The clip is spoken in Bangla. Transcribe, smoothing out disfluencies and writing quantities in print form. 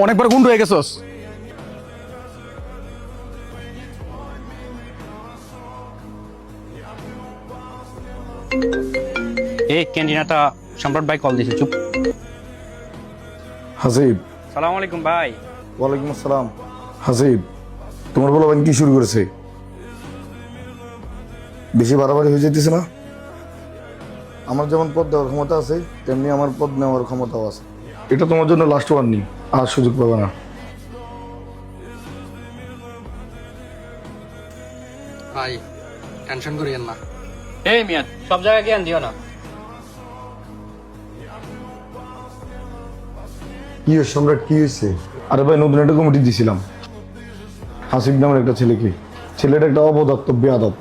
অনেকবার গুন্ড হয়ে গেছস। এই ক্যান্টিনাটা সম্রাট ভাই কল দিছে, চুপ। হাসিব। সালাম আলাইকুম ভাই। ওয়ালাইকুম আসসালাম। হাসিব, তোমার বলো কি শুরু করেছে? বেশি বাড়াবাড়ি হয়ে যেতেছে না? আমার যেমন পদ দেওয়ার ক্ষমতা আছে তেমনি আমার পদ নেওয়ার ক্ষমতাও আছে। এটা তোমার জন্য লাস্ট ওয়ার্নিং, আর সুযোগ পাবে না। ভাই টেনশন করিয়েন না। এই মিয়া, সব জায়গায় জ্ঞান দিও না। কি হয়েছে সম্রাট, কি হয়েছে? আরে ভাই, নতুন একটা কমিটি দিছিলাম হাসিব নামের একটা ছেলেকে। ছেলেটা একটা অপদার্থ বেয়াদব।